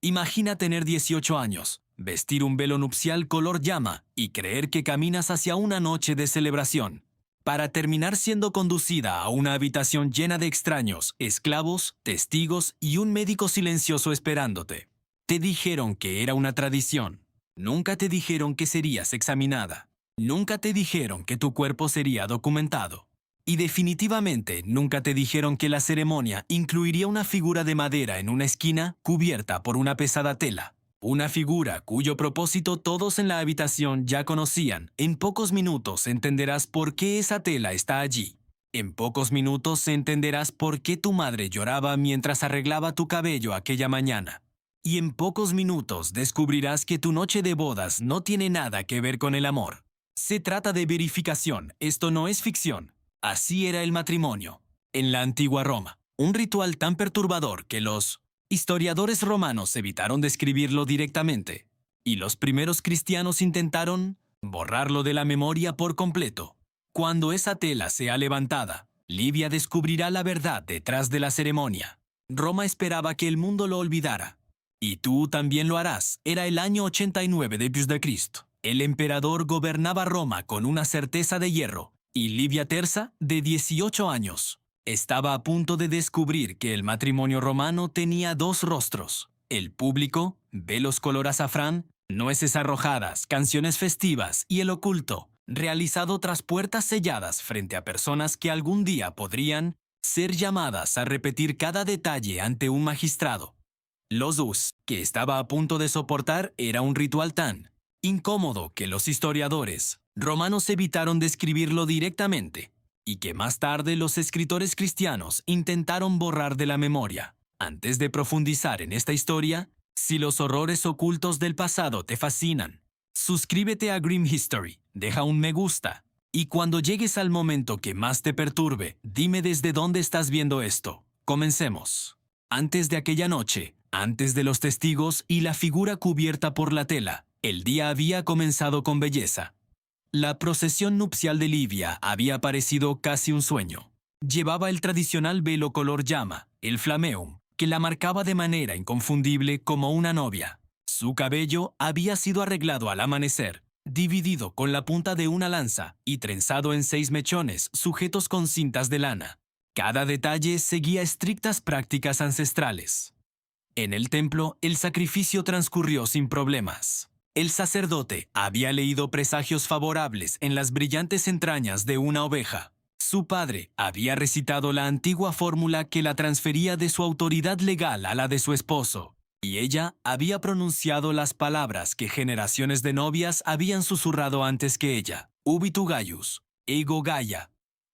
Imagina tener 18 años, vestir un velo nupcial color llama y creer que caminas hacia una noche de celebración, para terminar siendo conducida a una habitación llena de extraños, esclavos, testigos y un médico silencioso esperándote. Te dijeron que era una tradición. Nunca te dijeron que serías examinada. Nunca te dijeron que tu cuerpo sería documentado. Y definitivamente nunca te dijeron que la ceremonia incluiría una figura de madera en una esquina cubierta por una pesada tela. Una figura cuyo propósito todos en la habitación ya conocían. En pocos minutos entenderás por qué esa tela está allí. En pocos minutos entenderás por qué tu madre lloraba mientras arreglaba tu cabello aquella mañana. Y en pocos minutos descubrirás que tu noche de bodas no tiene nada que ver con el amor. Se trata de verificación, esto no es ficción. Así era el matrimonio, en la antigua Roma. Un ritual tan perturbador que los historiadores romanos evitaron describirlo directamente, y los primeros cristianos intentaron borrarlo de la memoria por completo. Cuando esa tela sea levantada, Livia descubrirá la verdad detrás de la ceremonia. Roma esperaba que el mundo lo olvidara. Y tú también lo harás. Era el año 89 de Cristo. El emperador gobernaba Roma con una certeza de hierro, y Livia Tersa, de 18 años, estaba a punto de descubrir que el matrimonio romano tenía dos rostros: el público, velos color azafrán, nueces arrojadas, canciones festivas, y el oculto, realizado tras puertas selladas frente a personas que algún día podrían ser llamadas a repetir cada detalle ante un magistrado. Los dos que estaba a punto de soportar era un ritual tan incómodo que los historiadores romanos evitaron describirlo directamente, y que más tarde los escritores cristianos intentaron borrar de la memoria. Antes de profundizar en esta historia, si los horrores ocultos del pasado te fascinan, suscríbete a Grim History, deja un me gusta, y cuando llegues al momento que más te perturbe, dime desde dónde estás viendo esto. Comencemos. Antes de aquella noche, antes de los testigos y la figura cubierta por la tela, el día había comenzado con belleza. La procesión nupcial de Livia había parecido casi un sueño. Llevaba el tradicional velo color llama, el flameum, que la marcaba de manera inconfundible como una novia. Su cabello había sido arreglado al amanecer, dividido con la punta de una lanza y trenzado en 6 mechones sujetos con cintas de lana. Cada detalle seguía estrictas prácticas ancestrales. En el templo, el sacrificio transcurrió sin problemas. El sacerdote había leído presagios favorables en las brillantes entrañas de una oveja. Su padre había recitado la antigua fórmula que la transfería de su autoridad legal a la de su esposo, y ella había pronunciado las palabras que generaciones de novias habían susurrado antes que ella: Ubitu Gaius, ego Gaia.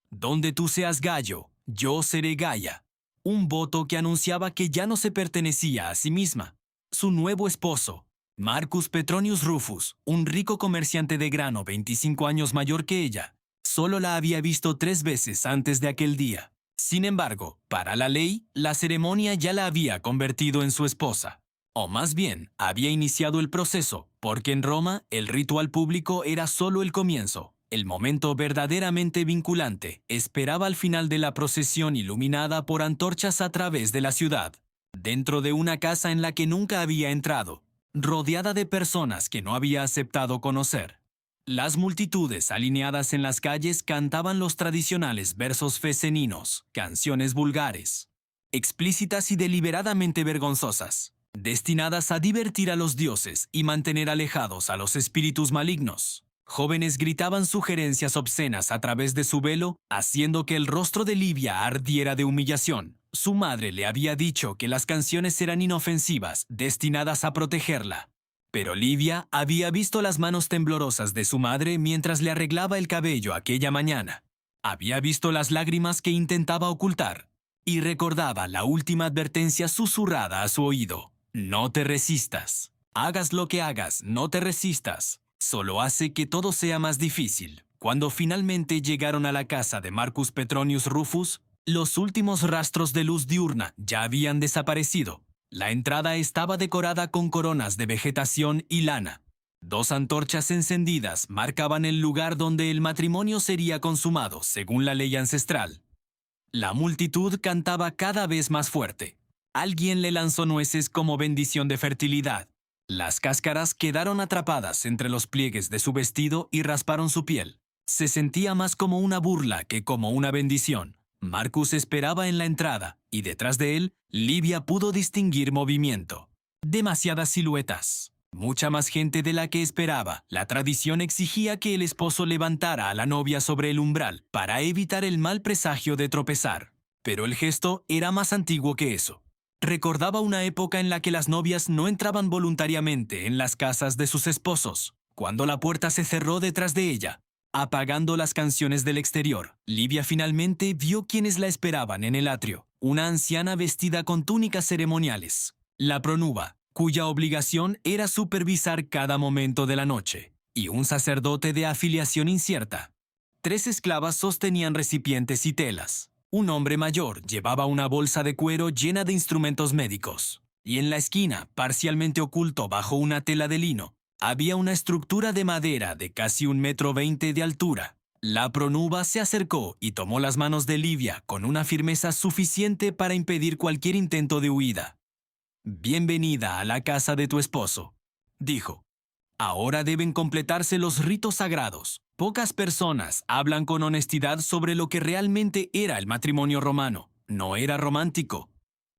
Donde tú seas Gallo, yo seré Gaia. Un voto que anunciaba que ya no se pertenecía a sí misma. Su nuevo esposo, Marcus Petronius Rufus, un rico comerciante de grano 25 años mayor que ella, solo la había visto 3 veces antes de aquel día. Sin embargo, para la ley, la ceremonia ya la había convertido en su esposa. O más bien, había iniciado el proceso, porque en Roma el ritual público era solo el comienzo. El momento verdaderamente vinculante esperaba al final de la procesión iluminada por antorchas a través de la ciudad, dentro de una casa en la que nunca había entrado, rodeada de personas que no había aceptado conocer. Las multitudes alineadas en las calles cantaban los tradicionales versos feseninos, canciones vulgares, explícitas y deliberadamente vergonzosas, destinadas a divertir a los dioses y mantener alejados a los espíritus malignos. Jóvenes gritaban sugerencias obscenas a través de su velo, haciendo que el rostro de Livia ardiera de humillación. Su madre le había dicho que las canciones eran inofensivas, destinadas a protegerla. Pero Livia había visto las manos temblorosas de su madre mientras le arreglaba el cabello aquella mañana. Había visto las lágrimas que intentaba ocultar, y recordaba la última advertencia susurrada a su oído: no te resistas. Hagas lo que hagas, no te resistas. Solo hace que todo sea más difícil. Cuando finalmente llegaron a la casa de Marcus Petronius Rufus, los últimos rastros de luz diurna ya habían desaparecido. La entrada estaba decorada con coronas de vegetación y lana. 2 antorchas encendidas marcaban el lugar donde el matrimonio sería consumado, según la ley ancestral. La multitud cantaba cada vez más fuerte. Alguien le lanzó nueces como bendición de fertilidad. Las cáscaras quedaron atrapadas entre los pliegues de su vestido y rasparon su piel. Se sentía más como una burla que como una bendición. Marcus esperaba en la entrada, y detrás de él, Livia pudo distinguir movimiento. Demasiadas siluetas. Mucha más gente de la que esperaba. La tradición exigía que el esposo levantara a la novia sobre el umbral para evitar el mal presagio de tropezar. Pero el gesto era más antiguo que eso. Recordaba una época en la que las novias no entraban voluntariamente en las casas de sus esposos, cuando la puerta se cerró detrás de ella. Apagando las canciones del exterior, Livia finalmente vio quienes la esperaban en el atrio, una anciana vestida con túnicas ceremoniales, la pronuba, cuya obligación era supervisar cada momento de la noche, y un sacerdote de afiliación incierta. 3 esclavas sostenían recipientes y telas. Un hombre mayor llevaba una bolsa de cuero llena de instrumentos médicos, y en la esquina, parcialmente oculto bajo una tela de lino, había una estructura de madera de casi 1,20 m de altura. La pronuba se acercó y tomó las manos de Livia con una firmeza suficiente para impedir cualquier intento de huida. «Bienvenida a la casa de tu esposo», dijo. «Ahora deben completarse los ritos sagrados. Pocas personas hablan con honestidad sobre lo que realmente era el matrimonio romano. No era romántico.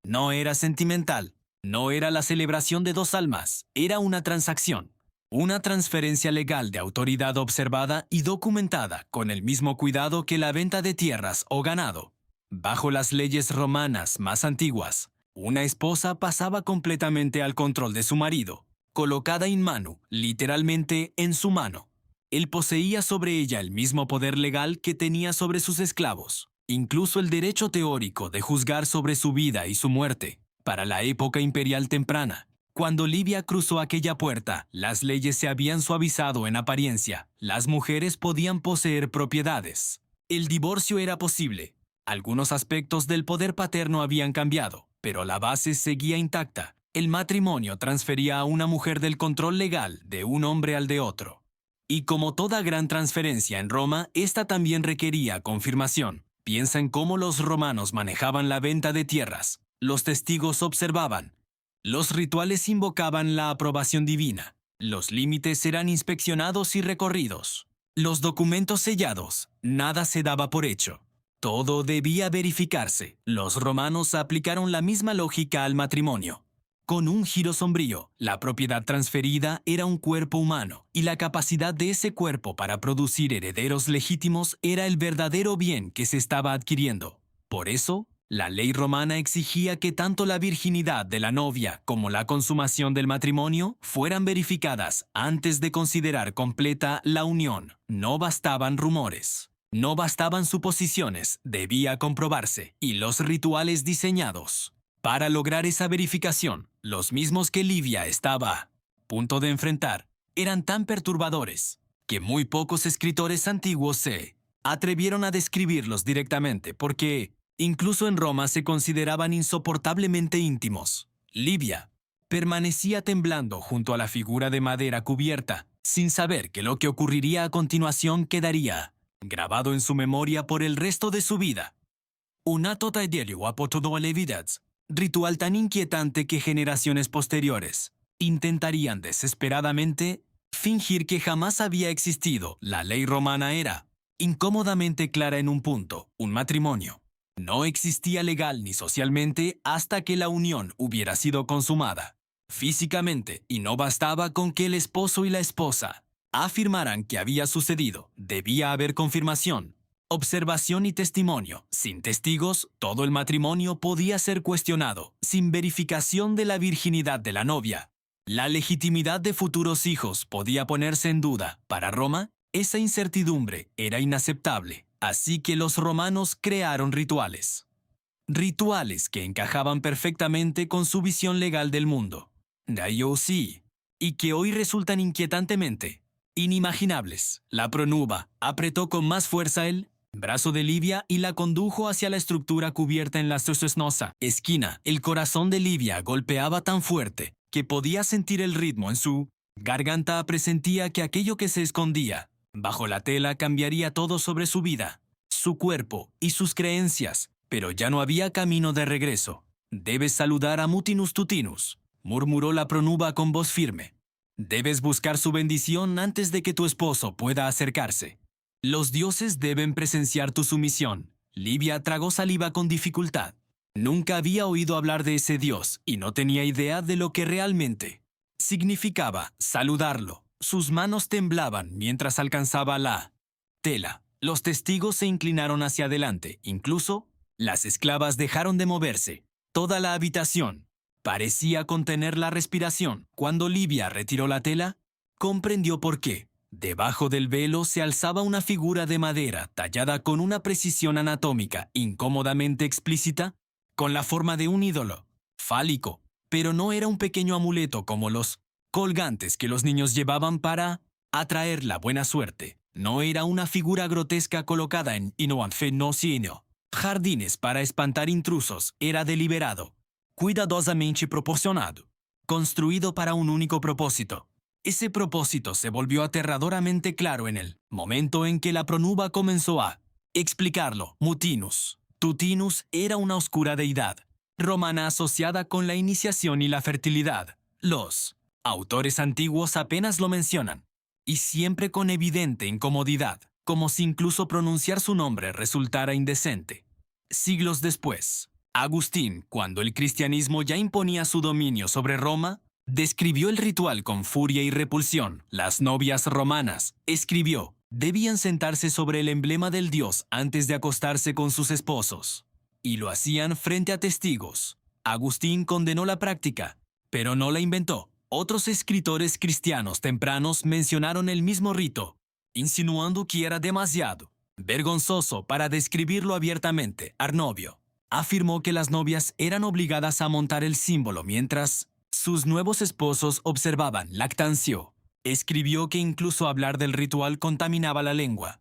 No era sentimental. No era la celebración de 2 almas. Era una transacción. Una transferencia legal de autoridad observada y documentada con el mismo cuidado que la venta de tierras o ganado. Bajo las leyes romanas más antiguas, una esposa pasaba completamente al control de su marido, colocada in manu, literalmente en su mano. Él poseía sobre ella el mismo poder legal que tenía sobre sus esclavos, incluso el derecho teórico de juzgar sobre su vida y su muerte. Para la época imperial temprana, cuando Livia cruzó aquella puerta, las leyes se habían suavizado en apariencia. Las mujeres podían poseer propiedades. El divorcio era posible. Algunos aspectos del poder paterno habían cambiado, pero la base seguía intacta. El matrimonio transfería a una mujer del control legal de un hombre al de otro. Y como toda gran transferencia en Roma, esta también requería confirmación. Piensa en cómo los romanos manejaban la venta de tierras. Los testigos observaban. Los rituales invocaban la aprobación divina. Los límites eran inspeccionados y recorridos. Los documentos sellados. Nada se daba por hecho. Todo debía verificarse. Los romanos aplicaron la misma lógica al matrimonio. Con un giro sombrío, la propiedad transferida era un cuerpo humano, y la capacidad de ese cuerpo para producir herederos legítimos era el verdadero bien que se estaba adquiriendo. Por eso, la ley romana exigía que tanto la virginidad de la novia como la consumación del matrimonio fueran verificadas antes de considerar completa la unión. No bastaban rumores. No bastaban suposiciones, debía comprobarse, y los rituales diseñados para lograr esa verificación, los mismos que Livia estaba a punto de enfrentar, eran tan perturbadores que muy pocos escritores antiguos se atrevieron a describirlos directamente porque incluso en Roma se consideraban insoportablemente íntimos. Livia permanecía temblando junto a la figura de madera cubierta, sin saber que lo que ocurriría a continuación quedaría grabado en su memoria por el resto de su vida. Una tota idealio apotodolevitaz. Ritual tan inquietante que generaciones posteriores intentarían desesperadamente fingir que jamás había existido. La ley romana era incómodamente clara en un punto: un matrimonio no existía legal ni socialmente hasta que la unión hubiera sido consumada físicamente, y no bastaba con que el esposo y la esposa afirmaran que había sucedido. Debía haber confirmación, observación y testimonio. Sin testigos, todo el matrimonio podía ser cuestionado. Sin verificación de la virginidad de la novia, la legitimidad de futuros hijos podía ponerse en duda. Para Roma, esa incertidumbre era inaceptable. Así que los romanos crearon rituales. Rituales que encajaban perfectamente con su visión legal del mundo. Sí, y que hoy resultan inquietantemente inimaginables. La pronuba apretó con más fuerza el brazo de Livia y la condujo hacia la estructura cubierta en la sesnosa esquina. El corazón de Livia golpeaba tan fuerte que podía sentir el ritmo en su garganta. Presentía que aquello que se escondía bajo la tela cambiaría todo sobre su vida, su cuerpo y sus creencias, pero ya no había camino de regreso. Debes saludar a Mutinus Tutinus, murmuró la pronuba con voz firme. Debes buscar su bendición antes de que tu esposo pueda acercarse. Los dioses deben presenciar tu sumisión. Livia tragó saliva con dificultad. Nunca había oído hablar de ese dios y no tenía idea de lo que realmente significaba saludarlo. Sus manos temblaban mientras alcanzaba la tela. Los testigos se inclinaron hacia adelante. Incluso, las esclavas dejaron de moverse. Toda la habitación parecía contener la respiración. Cuando Livia retiró la tela, comprendió por qué. Debajo del velo se alzaba una figura de madera tallada con una precisión anatómica incómodamente explícita, con la forma de un ídolo fálico, pero no era un pequeño amuleto como los colgantes que los niños llevaban para atraer la buena suerte. No era una figura grotesca colocada en Inoanfenocino. Jardines para espantar intrusos. Era deliberado, cuidadosamente proporcionado, construido para un único propósito. Ese propósito se volvió aterradoramente claro en el momento en que la pronuba comenzó a explicarlo. Mutinus Tutinus era una oscura deidad romana asociada con la iniciación y la fertilidad. Los autores antiguos apenas lo mencionan, y siempre con evidente incomodidad, como si incluso pronunciar su nombre resultara indecente. Siglos después, Agustín, cuando el cristianismo ya imponía su dominio sobre Roma, describió el ritual con furia y repulsión. Las novias romanas, escribió, debían sentarse sobre el emblema del dios antes de acostarse con sus esposos, y lo hacían frente a testigos. Agustín condenó la práctica, pero no la inventó. Otros escritores cristianos tempranos mencionaron el mismo rito, insinuando que era demasiado vergonzoso para describirlo abiertamente. Arnovio afirmó que las novias eran obligadas a montar el símbolo mientras sus nuevos esposos observaban. Lactancio escribió que incluso hablar del ritual contaminaba la lengua.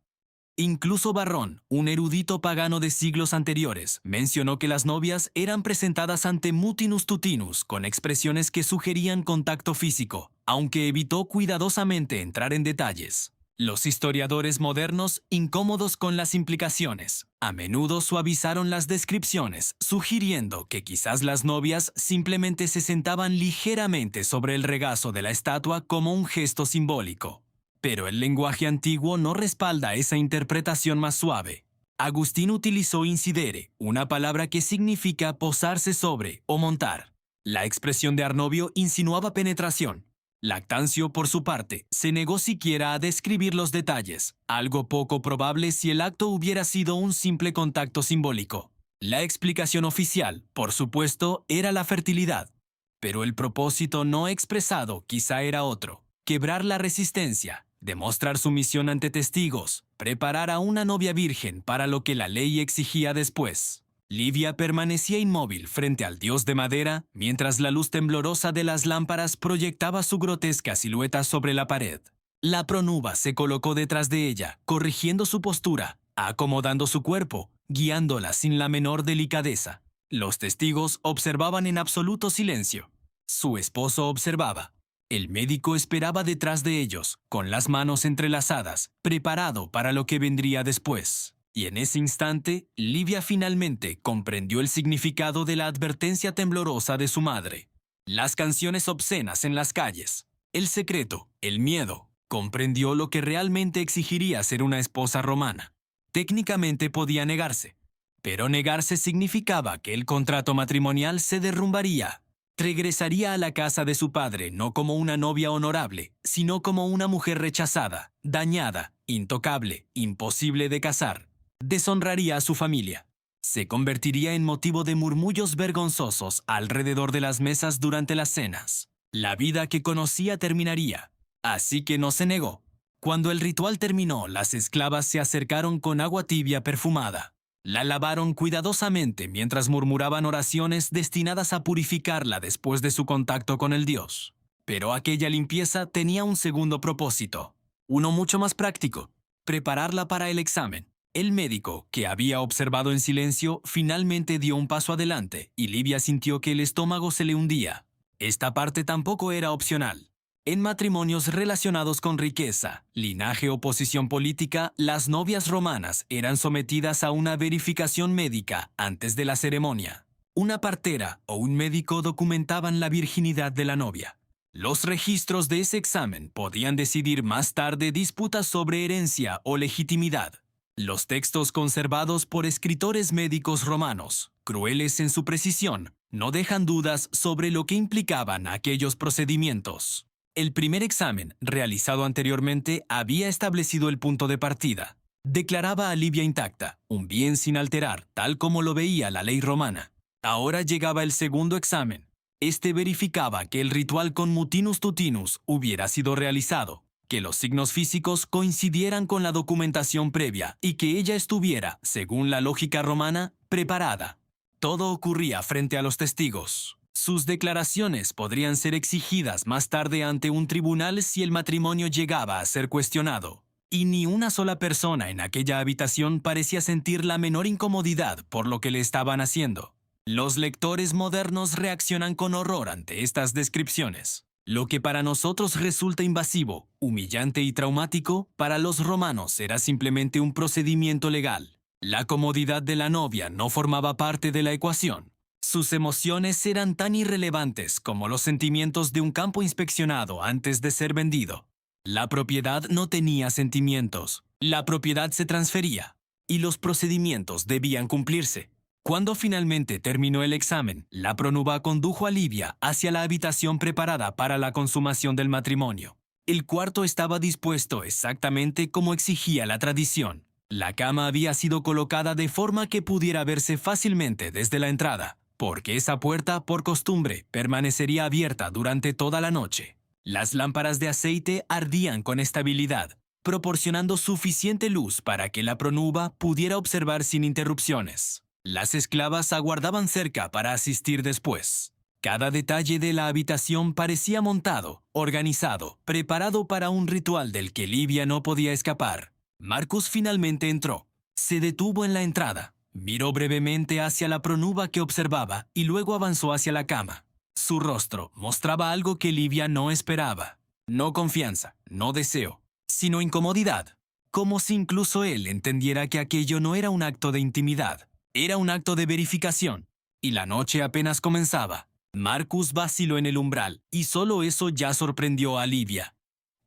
Incluso Varrón, un erudito pagano de siglos anteriores, mencionó que las novias eran presentadas ante Mutinus Tutinus con expresiones que sugerían contacto físico, aunque evitó cuidadosamente entrar en detalles. Los historiadores modernos, incómodos con las implicaciones, a menudo suavizaron las descripciones, sugiriendo que quizás las novias simplemente se sentaban ligeramente sobre el regazo de la estatua como un gesto simbólico. Pero el lenguaje antiguo no respalda esa interpretación más suave. Agustín utilizó incidere, una palabra que significa posarse sobre o montar. La expresión de Arnovio insinuaba penetración. Lactancio, por su parte, se negó siquiera a describir los detalles, algo poco probable si el acto hubiera sido un simple contacto simbólico. La explicación oficial, por supuesto, era la fertilidad, pero el propósito no expresado quizá era otro: quebrar la resistencia, demostrar sumisión ante testigos, preparar a una novia virgen para lo que la ley exigía después. Livia permanecía inmóvil frente al dios de madera mientras la luz temblorosa de las lámparas proyectaba su grotesca silueta sobre la pared. La pronuba se colocó detrás de ella, corrigiendo su postura, acomodando su cuerpo, guiándola sin la menor delicadeza. Los testigos observaban en absoluto silencio. Su esposo observaba. El médico esperaba detrás de ellos, con las manos entrelazadas, preparado para lo que vendría después. Y en ese instante, Livia finalmente comprendió el significado de la advertencia temblorosa de su madre. Las canciones obscenas en las calles, el secreto, el miedo. Comprendió lo que realmente exigiría ser una esposa romana. Técnicamente podía negarse, pero negarse significaba que el contrato matrimonial se derrumbaría. Regresaría a la casa de su padre no como una novia honorable, sino como una mujer rechazada, dañada, intocable, imposible de casar. Deshonraría a su familia. Se convertiría en motivo de murmullos vergonzosos alrededor de las mesas durante las cenas. La vida que conocía terminaría, así que no se negó. Cuando el ritual terminó, las esclavas se acercaron con agua tibia perfumada. La lavaron cuidadosamente mientras murmuraban oraciones destinadas a purificarla después de su contacto con el dios. Pero aquella limpieza tenía un segundo propósito, uno mucho más práctico: prepararla para el examen. El médico, que había observado en silencio, finalmente dio un paso adelante y Livia sintió que el estómago se le hundía. Esta parte tampoco era opcional. En matrimonios relacionados con riqueza, linaje o posición política, las novias romanas eran sometidas a una verificación médica antes de la ceremonia. Una partera o un médico documentaban la virginidad de la novia. Los registros de ese examen podían decidir más tarde disputas sobre herencia o legitimidad. Los textos conservados por escritores médicos romanos, crueles en su precisión, no dejan dudas sobre lo que implicaban aquellos procedimientos. El primer examen, realizado anteriormente, había establecido el punto de partida. Declaraba a Livia intacta, un bien sin alterar, tal como lo veía la ley romana. Ahora llegaba el segundo examen. Este verificaba que el ritual con mutinus tutinus hubiera sido realizado, que los signos físicos coincidieran con la documentación previa y que ella estuviera, según la lógica romana, preparada. Todo ocurría frente a los testigos. Sus declaraciones podrían ser exigidas más tarde ante un tribunal si el matrimonio llegaba a ser cuestionado. Y ni una sola persona en aquella habitación parecía sentir la menor incomodidad por lo que le estaban haciendo. Los lectores modernos reaccionan con horror ante estas descripciones. Lo que para nosotros resulta invasivo, humillante y traumático, para los romanos era simplemente un procedimiento legal. La comodidad de la novia no formaba parte de la ecuación. Sus emociones eran tan irrelevantes como los sentimientos de un campo inspeccionado antes de ser vendido. La propiedad no tenía sentimientos. La propiedad se transfería, y los procedimientos debían cumplirse. Cuando finalmente terminó el examen, la prónuba condujo a Livia hacia la habitación preparada para la consumación del matrimonio. El cuarto estaba dispuesto exactamente como exigía la tradición. La cama había sido colocada de forma que pudiera verse fácilmente desde la entrada, porque esa puerta, por costumbre, permanecería abierta durante toda la noche. Las lámparas de aceite ardían con estabilidad, proporcionando suficiente luz para que la prónuba pudiera observar sin interrupciones. Las esclavas aguardaban cerca para asistir después. Cada detalle de la habitación parecía montado, organizado, preparado para un ritual del que Livia no podía escapar. Marcus finalmente entró. Se detuvo en la entrada, miró brevemente hacia la prónuba que observaba y luego avanzó hacia la cama. Su rostro mostraba algo que Livia no esperaba. No confianza, no deseo, sino incomodidad. Como si incluso él entendiera que aquello no era un acto de intimidad. Era un acto de verificación, y la noche apenas comenzaba. Marcus vaciló en el umbral, y solo eso ya sorprendió a Livia.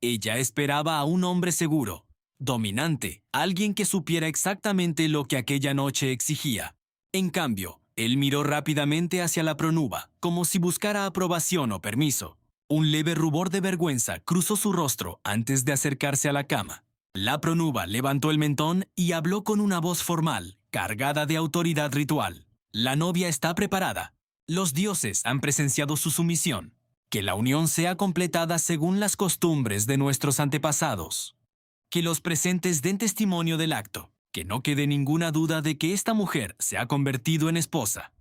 Ella esperaba a un hombre seguro, dominante, alguien que supiera exactamente lo que aquella noche exigía. En cambio, él miró rápidamente hacia la prónuba, como si buscara aprobación o permiso. Un leve rubor de vergüenza cruzó su rostro antes de acercarse a la cama. La prónuba levantó el mentón y habló con una voz formal, cargada de autoridad ritual. La novia está preparada. Los dioses han presenciado su sumisión. Que la unión sea completada según las costumbres de nuestros antepasados. Que los presentes den testimonio del acto. Que no quede ninguna duda de que esta mujer se ha convertido en esposa.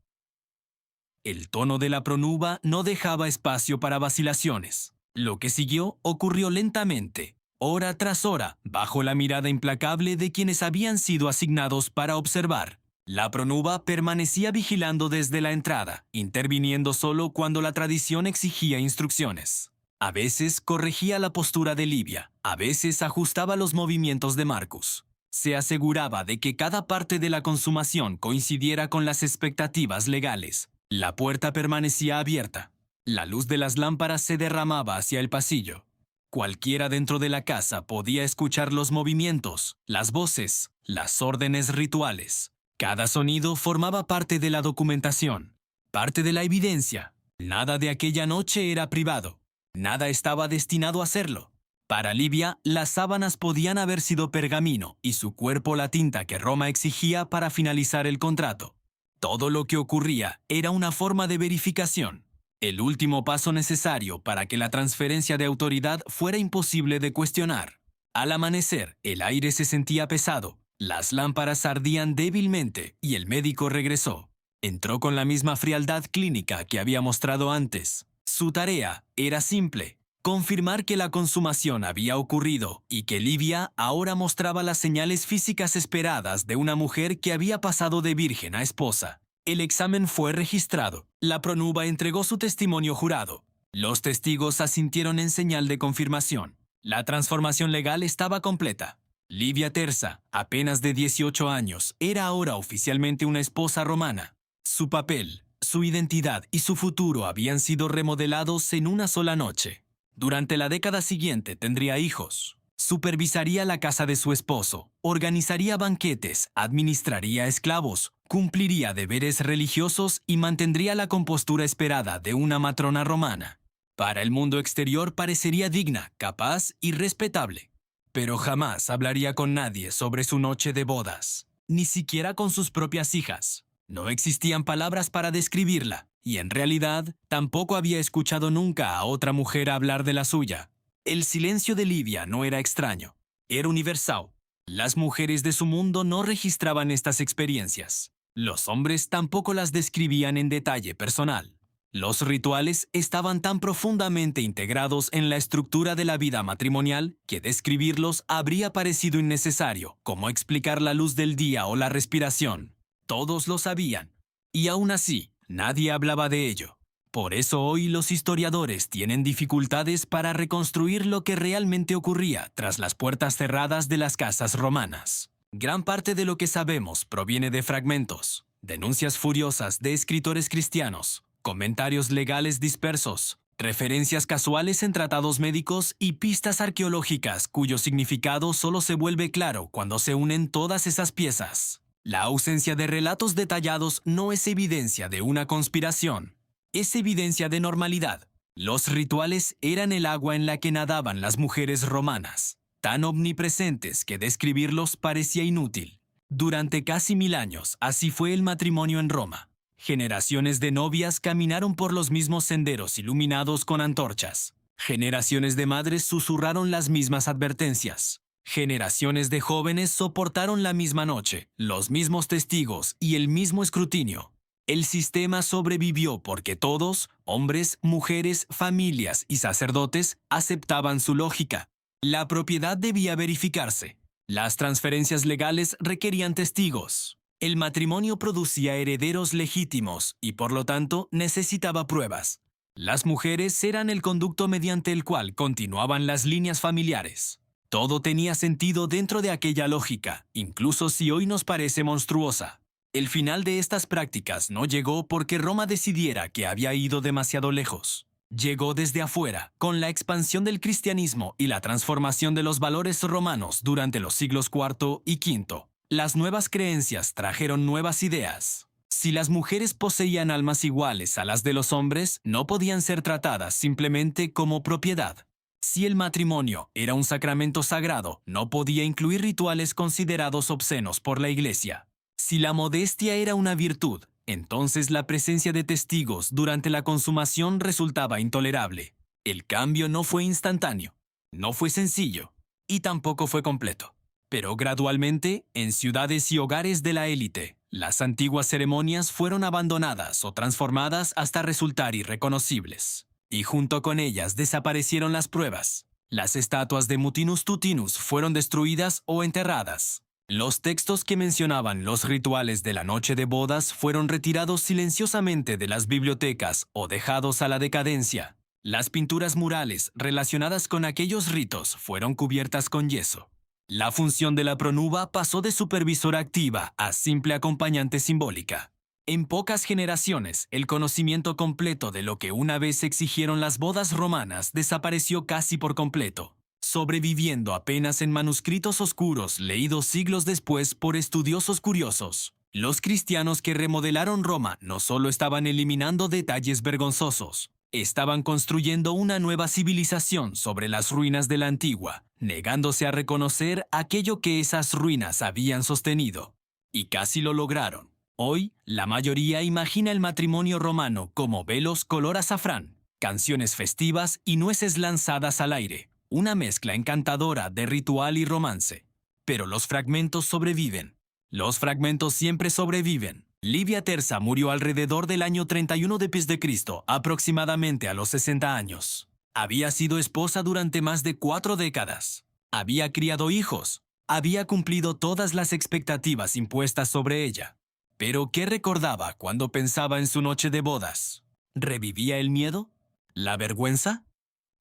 El tono de la prónuba no dejaba espacio para vacilaciones. Lo que siguió ocurrió lentamente, hora tras hora, bajo la mirada implacable de quienes habían sido asignados para observar. La prónuba permanecía vigilando desde la entrada, interviniendo solo cuando la tradición exigía instrucciones. A veces corregía la postura de Livia, a veces ajustaba los movimientos de Marcus. Se aseguraba de que cada parte de la consumación coincidiera con las expectativas legales. La puerta permanecía abierta. La luz de las lámparas se derramaba hacia el pasillo. Cualquiera dentro de la casa podía escuchar los movimientos, las voces, las órdenes rituales. Cada sonido formaba parte de la documentación, parte de la evidencia. Nada de aquella noche era privado. Nada estaba destinado a serlo. Para Livia, las sábanas podían haber sido pergamino y su cuerpo la tinta que Roma exigía para finalizar el contrato. Todo lo que ocurría era una forma de verificación. El último paso necesario para que la transferencia de autoridad fuera imposible de cuestionar. Al amanecer, el aire se sentía pesado, las lámparas ardían débilmente y el médico regresó. Entró con la misma frialdad clínica que había mostrado antes. Su tarea era simple: confirmar que la consumación había ocurrido y que Livia ahora mostraba las señales físicas esperadas de una mujer que había pasado de virgen a esposa. El examen fue registrado. La prónuba entregó su testimonio jurado. Los testigos asintieron en señal de confirmación. La transformación legal estaba completa. Livia Tersa, apenas de 18 años, era ahora oficialmente una esposa romana. Su papel, Su identidad y su futuro habían sido remodelados en una sola noche. Durante la década siguiente tendría hijos. Supervisaría la casa de su esposo, organizaría banquetes, administraría esclavos, cumpliría deberes religiosos y mantendría la compostura esperada de una matrona romana. Para el mundo exterior parecería digna, capaz y respetable. Pero jamás hablaría con nadie sobre su noche de bodas, ni siquiera con sus propias hijas. No existían palabras para describirla, y en realidad tampoco había escuchado nunca a otra mujer hablar de la suya. El silencio de Livia no era extraño, era universal. Las mujeres de su mundo no registraban estas experiencias. Los hombres tampoco las describían en detalle personal. Los rituales estaban tan profundamente integrados en la estructura de la vida matrimonial que describirlos habría parecido innecesario, como explicar la luz del día o la respiración. Todos lo sabían, y aún así, nadie hablaba de ello. Por eso hoy los historiadores tienen dificultades para reconstruir lo que realmente ocurría tras las puertas cerradas de las casas romanas. Gran parte de lo que sabemos proviene de fragmentos, denuncias furiosas de escritores cristianos, comentarios legales dispersos, referencias casuales en tratados médicos y pistas arqueológicas cuyo significado solo se vuelve claro cuando se unen todas esas piezas. La ausencia de relatos detallados no es evidencia de una conspiración, es evidencia de normalidad. Los rituales eran el agua en la que nadaban las mujeres romanas, tan omnipresentes que describirlos parecía inútil. Durante casi 1000 años, así fue el matrimonio en Roma. Generaciones de novias caminaron por los mismos senderos iluminados con antorchas. Generaciones de madres susurraron las mismas advertencias. Generaciones de jóvenes soportaron la misma noche, los mismos testigos y el mismo escrutinio. El sistema sobrevivió porque todos, hombres, mujeres, familias y sacerdotes, aceptaban su lógica. La propiedad debía verificarse. Las transferencias legales requerían testigos. El matrimonio producía herederos legítimos y por lo tanto necesitaba pruebas. Las mujeres eran el conducto mediante el cual continuaban las líneas familiares. Todo tenía sentido dentro de aquella lógica, incluso si hoy nos parece monstruosa. El final de estas prácticas no llegó porque Roma decidiera que había ido demasiado lejos. Llegó desde afuera, con la expansión del cristianismo y la transformación de los valores romanos durante los siglos IV y V. Las nuevas creencias trajeron nuevas ideas. Si las mujeres poseían almas iguales a las de los hombres, no podían ser tratadas simplemente como propiedad. Si el matrimonio era un sacramento sagrado, no podía incluir rituales considerados obscenos por la Iglesia. Si la modestia era una virtud, entonces la presencia de testigos durante la consumación resultaba intolerable. El cambio no fue instantáneo, no fue sencillo y tampoco fue completo. Pero gradualmente, en ciudades y hogares de la élite, las antiguas ceremonias fueron abandonadas o transformadas hasta resultar irreconocibles. Y junto con ellas desaparecieron las pruebas. Las estatuas de Mutinus Tutinus fueron destruidas o enterradas. Los textos que mencionaban los rituales de la noche de bodas fueron retirados silenciosamente de las bibliotecas o dejados a la decadencia. Las pinturas murales relacionadas con aquellos ritos fueron cubiertas con yeso. La función de la pronuba pasó de supervisora activa a simple acompañante simbólica. En pocas generaciones, el conocimiento completo de lo que una vez exigieron las bodas romanas desapareció casi por completo, sobreviviendo apenas en manuscritos oscuros leídos siglos después por estudiosos curiosos. Los cristianos que remodelaron Roma no solo estaban eliminando detalles vergonzosos, estaban construyendo una nueva civilización sobre las ruinas de la antigua, negándose a reconocer aquello que esas ruinas habían sostenido. Y casi lo lograron. Hoy, la mayoría imagina el matrimonio romano como velos color azafrán, canciones festivas y nueces lanzadas al aire, una mezcla encantadora de ritual y romance. Pero los fragmentos sobreviven. Los fragmentos siempre sobreviven. Livia Tersa murió alrededor del año 31 d.C., aproximadamente a los 60 años. Había sido esposa durante más de 4 décadas. Había criado hijos. Había cumplido todas las expectativas impuestas sobre ella. Pero ¿qué recordaba cuando pensaba en su noche de bodas? ¿Revivía el miedo? ¿La vergüenza?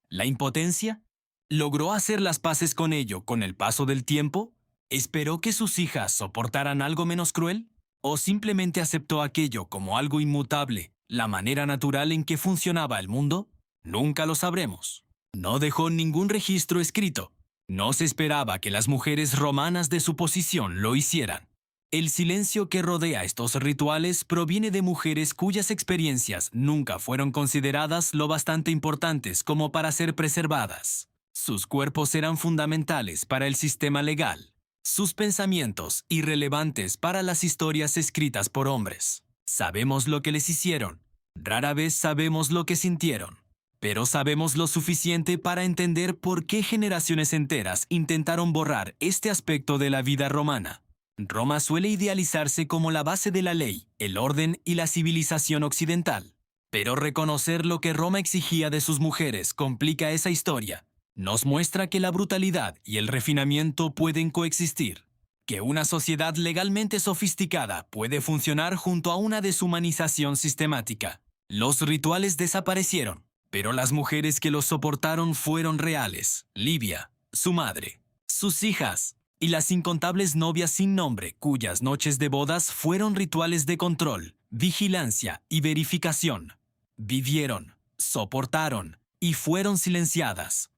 ¿La impotencia? ¿Logró hacer las paces con ello con el paso del tiempo? ¿Esperó que sus hijas soportaran algo menos cruel? ¿O simplemente aceptó aquello como algo inmutable, la manera natural en que funcionaba el mundo? Nunca lo sabremos. No dejó ningún registro escrito. No se esperaba que las mujeres romanas de su posición lo hicieran. El silencio que rodea estos rituales proviene de mujeres cuyas experiencias nunca fueron consideradas lo bastante importantes como para ser preservadas. Sus cuerpos eran fundamentales para el sistema legal, sus pensamientos irrelevantes para las historias escritas por hombres. Sabemos lo que les hicieron, rara vez sabemos lo que sintieron, pero sabemos lo suficiente para entender por qué generaciones enteras intentaron borrar este aspecto de la vida romana. Roma suele idealizarse como la base de la ley, el orden y la civilización occidental. Pero reconocer lo que Roma exigía de sus mujeres complica esa historia. Nos muestra que la brutalidad y el refinamiento pueden coexistir, que una sociedad legalmente sofisticada puede funcionar junto a una deshumanización sistemática. Los rituales desaparecieron, pero las mujeres que los soportaron fueron reales: Livia, su madre, sus hijas, y las incontables novias sin nombre cuyas noches de bodas fueron rituales de control, vigilancia y verificación. Vivieron, soportaron y fueron silenciadas.